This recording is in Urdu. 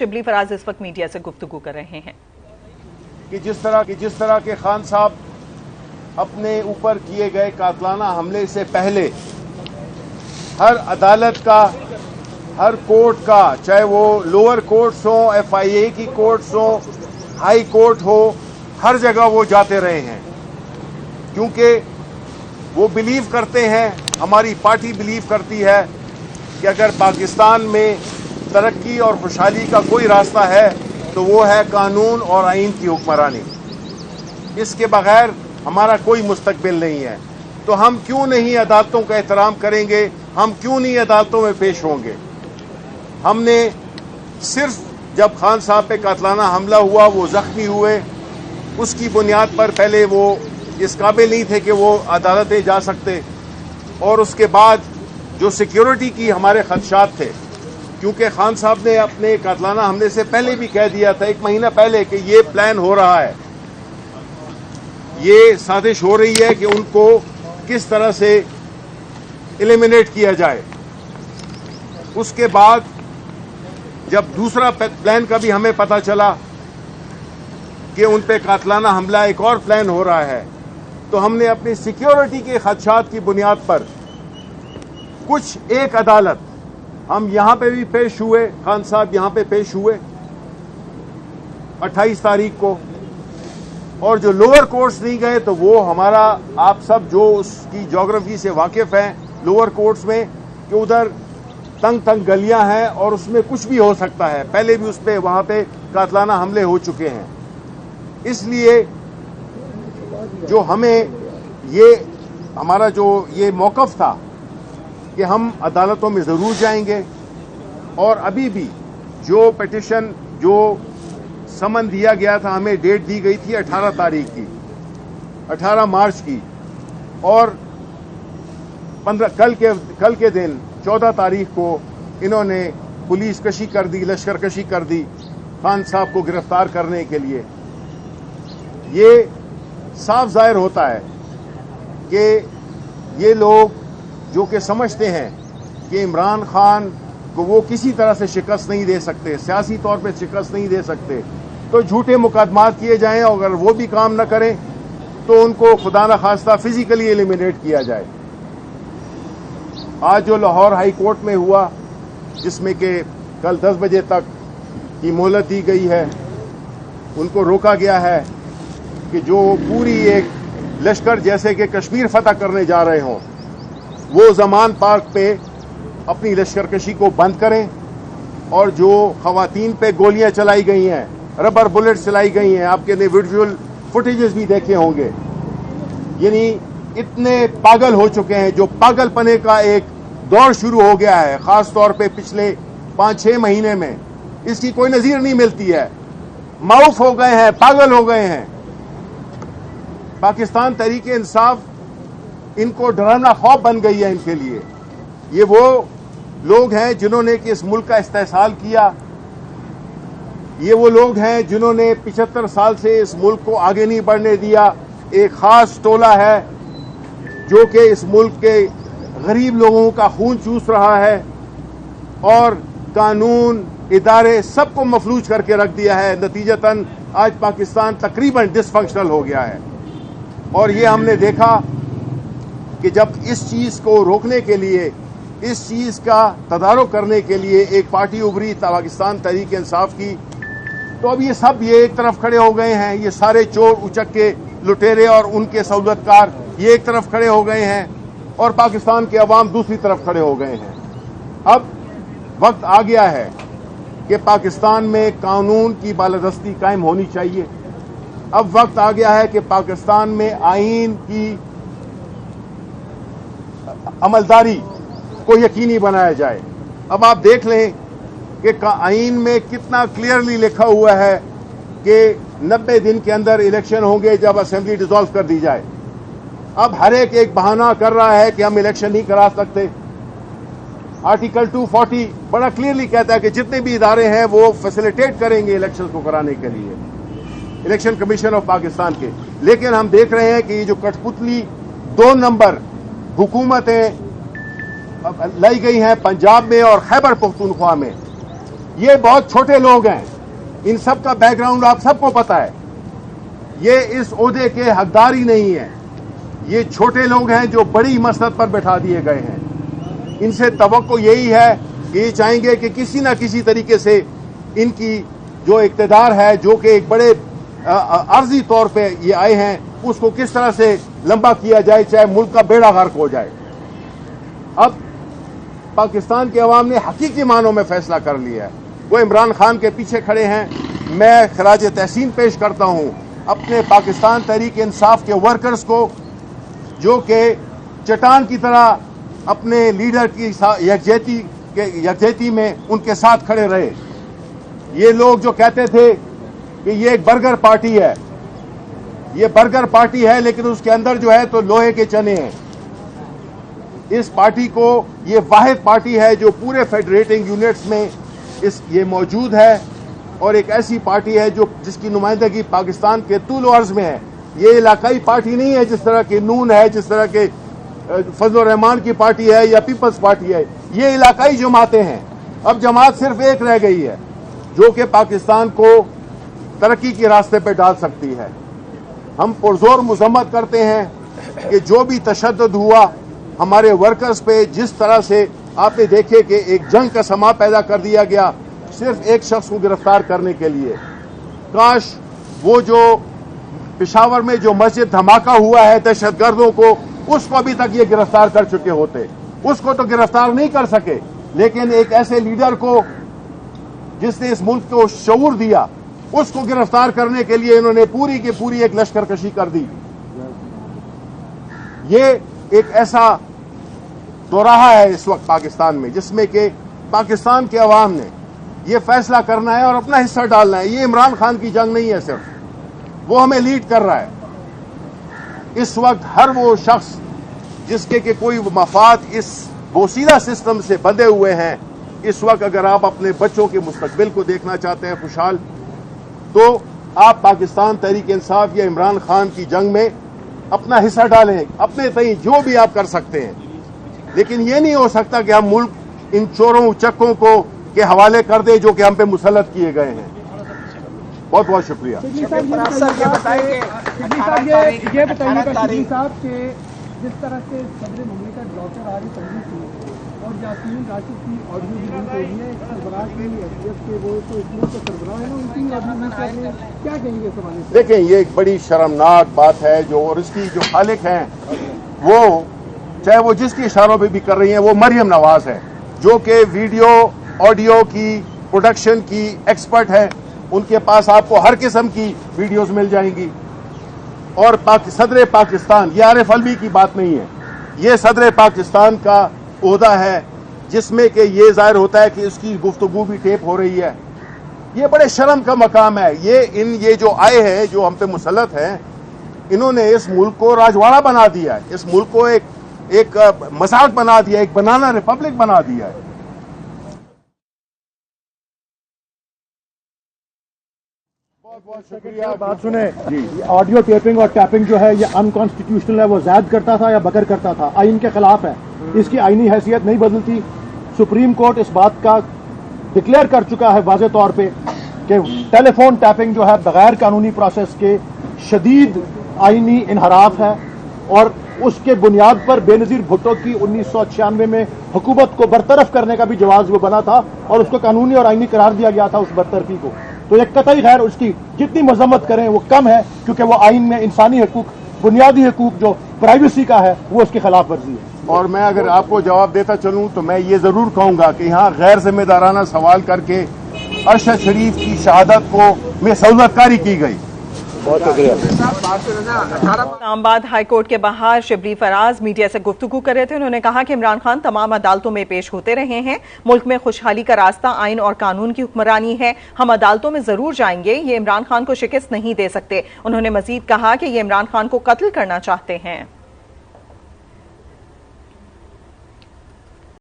شبلی فراز اس وقت میڈیا سے گفتگو کر رہے ہیں کہ جس طرح کے خان صاحب اپنے اوپر کیے گئے قاتلانہ حملے سے پہلے ہر عدالت کا، ہر کورٹ کا، چاہے وہ لوور کورٹس ہوں، FIA کی کورٹس ہوں، ہائی کورٹ ہو، ہر جگہ وہ جاتے رہے ہیں، کیونکہ وہ بلیو کرتے ہیں، ہماری پارٹی بلیو کرتی ہے کہ اگر پاکستان میں ترقی اور خوشحالی کا کوئی راستہ ہے تو وہ ہے قانون اور آئین کی حکمرانی۔ اس کے بغیر ہمارا کوئی مستقبل نہیں ہے۔ تو ہم کیوں نہیں عدالتوں کا احترام کریں گے؟ ہم کیوں نہیں عدالتوں میں پیش ہوں گے؟ ہم نے صرف جب خان صاحب پہ قاتلانہ حملہ ہوا، وہ زخمی ہوئے، اس کی بنیاد پر پہلے وہ اس قابل نہیں تھے کہ وہ عدالتیں جا سکتے، اور اس کے بعد جو سیکیورٹی کی ہمارے خدشات تھے، کیونکہ خان صاحب نے اپنے قاتلانہ حملے سے پہلے بھی کہہ دیا تھا، 1 مہینہ پہلے، کہ یہ پلان ہو رہا ہے، یہ سازش ہو رہی ہے کہ ان کو کس طرح سے ایلیمینیٹ کیا جائے۔ اس کے بعد جب دوسرا پلان کا بھی ہمیں پتہ چلا کہ ان پہ قاتلانہ حملہ ایک اور پلان ہو رہا ہے، تو ہم نے اپنی سیکیورٹی کے خدشات کی بنیاد پر ایک عدالت، ہم یہاں پہ بھی پیش ہوئے، خان صاحب یہاں پہ پیش ہوئے 28 تاریخ کو، اور جو لوور کورٹس نہیں گئے تو وہ ہمارا، آپ سب جو اس کی جغرافی سے واقف ہیں لوور کورٹس میں، کہ ادھر تنگ گلیاں ہیں اور اس میں کچھ بھی ہو سکتا ہے، پہلے بھی اس پہ وہاں پہ قاتلانہ حملے ہو چکے ہیں۔ اس لیے جو ہمیں ہمارا جو یہ موقف تھا کہ ہم عدالتوں میں ضرور جائیں گے، اور ابھی بھی جو پٹیشن، جو سمن دیا گیا تھا، ہمیں ڈیٹ دی گئی تھی 18 تاریخ کی، 18 مارچ کی، اور کل کے دن 14 تاریخ کو انہوں نے پولیس کشی کر دی، لشکر کشی کر دی خان صاحب کو گرفتار کرنے کے لیے۔ یہ صاف ظاہر ہوتا ہے کہ یہ لوگ جو کہ سمجھتے ہیں کہ عمران خان کو وہ کسی طرح سے شکست نہیں دے سکتے، سیاسی طور پہ شکست نہیں دے سکتے، تو جھوٹے مقدمات کیے جائیں، اور اگر وہ بھی کام نہ کریں تو ان کو خدا نخواستہ فزیکلی ایلیمینیٹ کیا جائے۔ آج جو لاہور ہائی کورٹ میں ہوا، جس میں کہ کل 10 بجے تک کی مہلت دی گئی ہے، ان کو روکا گیا ہے کہ جو پوری ایک لشکر جیسے کہ کشمیر فتح کرنے جا رہے ہوں، وہ زمان پارک پہ اپنی لشکر کشی کو بند کریں، اور جو خواتین پہ گولیاں چلائی گئی ہیں، ربر بلٹ چلائی گئی ہیں، آپ کے نے ویژول فوٹیجز بھی دیکھے ہوں گے، یعنی اتنے پاگل ہو چکے ہیں، جو پاگل پنے کا ایک دور شروع ہو گیا ہے، خاص طور پہ پچھلے 5-6 مہینے میں اس کی کوئی نظیر نہیں ملتی ہے، معاف ہو گئے ہیں، پاگل ہو گئے ہیں۔ پاکستان تحریک انصاف ان کو ڈرانا خواب بن گئی ہے ان کے لیے۔ یہ وہ لوگ ہیں جنہوں نے کہ اس ملک کا استحصال کیا، یہ وہ لوگ ہیں جنہوں نے 75 سال سے اس ملک کو آگے نہیں بڑھنے دیا۔ ایک خاص ٹولہ ہے جو کہ اس ملک کے غریب لوگوں کا خون چوس رہا ہے، اور قانون، ادارے سب کو مفلوج کر کے رکھ دیا ہے۔ نتیجتاً آج پاکستان تقریباً ڈس فنکشنل ہو گیا ہے، اور یہ ہم نے دیکھا کہ جب اس چیز کو روکنے کے لیے، اس چیز کا تدارک کرنے کے لیے ایک پارٹی ابھری پاکستان تحریک انصاف کی، تو اب یہ سب ایک طرف کھڑے ہو گئے ہیں، یہ سارے چور اچکے لٹیرے اور ان کے سہولتکار یہ ایک طرف کھڑے ہو گئے ہیں، اور پاکستان کے عوام دوسری طرف کھڑے ہو گئے ہیں۔ اب وقت آ گیا ہے کہ پاکستان میں قانون کی بالادستی قائم ہونی چاہیے۔ اب وقت آ گیا ہے کہ پاکستان میں آئین کی عملداری کو یقینی بنایا جائے۔ اب آپ دیکھ لیں کہ آئین میں کتنا کلیئرلی لکھا ہوا ہے کہ 90 دن کے اندر الیکشن ہوں گے جب اسمبلی ڈیزالو کر دی جائے۔ اب ہر ایک بہانہ کر رہا ہے کہ ہم الیکشن نہیں کرا سکتے۔ آرٹیکل 240 بڑا کلیئرلی کہتا ہے کہ جتنے بھی ادارے ہیں وہ فیسیلیٹیٹ کریں گے الیکشن کو کرانے کے لیے، الیکشن کمیشن آف پاکستان کے۔ لیکن ہم دیکھ رہے ہیں کہ یہ جو کٹ پتلی 2 نمبر حکومتیں لائی گئی ہیں پنجاب میں اور خیبر پختونخوا میں، یہ بہت چھوٹے لوگ ہیں، ان سب کا بیک گراؤنڈ آپ سب کو پتا ہے. یہ اس عہدے کے حقدار ہی نہیں ہیں. یہ چھوٹے لوگ ہیں جو بڑی مسند پر بٹھا دیے گئے ہیں. ان سے توقع یہی ہے کہ یہ چاہیں گے کہ کسی نہ کسی طریقے سے ان کی جو اقتدار ہے، جو کہ ایک بڑے عارضی طور پہ یہ آئے ہیں، اس کو کس طرح سے لمبا کیا جائے، چاہے ملک کا بیڑا غرق ہو جائے. اب پاکستان کے عوام نے حقیقی معنوں میں فیصلہ کر لیا ہے. وہ عمران خان کے پیچھے کھڑے ہیں. میں خراج تحسین پیش کرتا ہوں اپنے پاکستان تحریک انصاف کے ورکرز کو، جو کہ چٹان کی طرح اپنے لیڈر کی یکجہتی میں ان کے ساتھ کھڑے رہے. یہ لوگ جو کہتے تھے کہ یہ ایک برگر پارٹی ہے، یہ برگر پارٹی ہے لیکن اس کے اندر جو ہے تو لوہے کے چنے ہیں. اس پارٹی کو یہ واحد پارٹی ہے جو پورے فیڈریٹنگ یونٹس میں یہ موجود ہے، اور ایک ایسی پارٹی ہے جس کی نمائندگی پاکستان کے طول و عرض میں ہے. یہ علاقائی پارٹی نہیں ہے جس طرح کہ نون ہے، جس طرح کہ فضل الرحمان کی پارٹی ہے یا پیپلز پارٹی ہے. یہ علاقائی جماعتیں ہیں. اب جماعت صرف ایک رہ گئی ہے جو کہ پاکستان کو ترقی کے راستے پہ ڈال سکتی ہے. ہم پرزور مذمت کرتے ہیں کہ جو بھی تشدد ہوا ہمارے ورکرز پہ، جس طرح سے آپ نے دیکھے کہ ایک جنگ کا سما پیدا کر دیا گیا صرف ایک شخص کو گرفتار کرنے کے لیے. کاش وہ جو پشاور میں جو مسجد دھماکہ ہوا ہے دہشت گردوں کو، اس کو ابھی تک یہ گرفتار کر چکے ہوتے. اس کو تو گرفتار نہیں کر سکے، لیکن ایک ایسے لیڈر کو جس نے اس ملک کو شعور دیا، اس کو گرفتار کرنے کے لیے انہوں نے پوری کی پوری ایک لشکر کشی کر دی. یہ ایک ایسا دوراہا ہے اس وقت پاکستان میں جس میں کہ پاکستان کے عوام نے یہ فیصلہ کرنا ہے اور اپنا حصہ ڈالنا ہے. یہ عمران خان کی جنگ نہیں ہے، صرف وہ ہمیں لیڈ کر رہا ہے. اس وقت ہر وہ شخص جس کے کہ کوئی مفاد اس بوسیدہ سسٹم سے بندھے ہوئے ہیں، اس وقت اگر آپ اپنے بچوں کے مستقبل کو دیکھنا چاہتے ہیں خوشحال، تو آپ پاکستان تحریک انصاف یا عمران خان کی جنگ میں اپنا حصہ ڈالیں، اپنے تئیں جو بھی آپ کر سکتے ہیں. لیکن یہ نہیں ہو سکتا کہ ہم ملک ان چوروں چکوں کو کے حوالے کر دیں جو کہ ہم پہ مسلط کیے گئے ہیں. بہت بہت شکریہ. یہ بتائیے صاحب کہ جس طرح سے صدر مملکت ڈاکٹر عارف علوی کی اور یاسمین راشد کی آڈیو ریلیز ہوئی ہے، سربراہ کی حیثیت کے وہ تو اس ملک کے سربراہ ہیں، ان کی آڈیو ریلیز میں کیا کہیں گے اس حوالے سے؟ دیکھیں، یہ ایک بڑی شرمناک بات ہے جو، اور اس کی جو خالق ہیں وہ چاہے وہ جس کے اشاروں پہ بھی کر رہی ہیں، وہ مریم نواز ہے جو کہ ویڈیو آڈیو کی پروڈکشن کی ایکسپرٹ ہے. ان کے پاس آپ کو ہر قسم کی ویڈیوز مل جائیں گی. اور صدر پاکستان، یہ عارف علوی کی بات نہیں ہے، یہ صدر پاکستان کا عہدہ ہے جس میں کہ یہ ظاہر ہوتا ہے کہ اس کی گفتگو بھی ٹیپ ہو رہی ہے. یہ بڑے شرم کا مقام ہے. یہ جو آئے ہیں، جو ہم پہ مسلط ہیں، انہوں نے اس ملک کو راجواڑہ بنا دیا ہے. اس ملک کو ایک مذاق بنا دیا، ایک بنانا ریپبلک بنا دیا ہے. بہت شکریہ. بات سنیں، آڈیو ٹیپنگ اور ٹیپنگ جو ہے یہ ان کانسٹیٹیوشنل ہے. وہ زائد کرتا تھا یا بکر کرتا تھا، آئین کے خلاف ہے. اس کی آئینی حیثیت نہیں بدلتی. سپریم کورٹ اس بات کا ڈکلیئر کر چکا ہے واضح طور پہ کہ ٹیلی فون ٹیپنگ جو ہے بغیر قانونی پروسیس کے شدید آئینی انحراف ہے، اور اس کے بنیاد پر بے نظیر بھٹو کی 1996 میں حکومت کو برطرف کرنے کا بھی جواز وہ بنا تھا، اور اس کو قانونی اور آئینی قرار دیا گیا تھا اس برطرفی کو. تو یہ قطعی خیر اس کی جتنی مذمت کریں وہ کم ہے، کیونکہ وہ آئین میں انسانی حقوق، بنیادی حقوق جو پرائیویسی کا ہے، وہ اس کی خلاف ورزی ہے. اور میں اگر آپ کو جواب دیتا چلوں تو میں یہ ضرور کہوں گا کہ یہاں غیر ذمہ دارانہ سوال کر کے ارشد شریف کی شہادت کو میں سہولت کاری کی گئی. بہت شکریہ. اسلام آباد ہائی کورٹ کے باہر شبلی فراز میڈیا سے گفتگو کر رہے تھے. انہوں نے کہا کہ عمران خان تمام عدالتوں میں پیش ہوتے رہے ہیں. ملک میں خوشحالی کا راستہ آئین اور قانون کی حکمرانی ہے. ہم عدالتوں میں ضرور جائیں گے. یہ عمران خان کو شکست نہیں دے سکتے. انہوں نے مزید کہا کہ یہ عمران خان کو قتل کرنا چاہتے ہیں.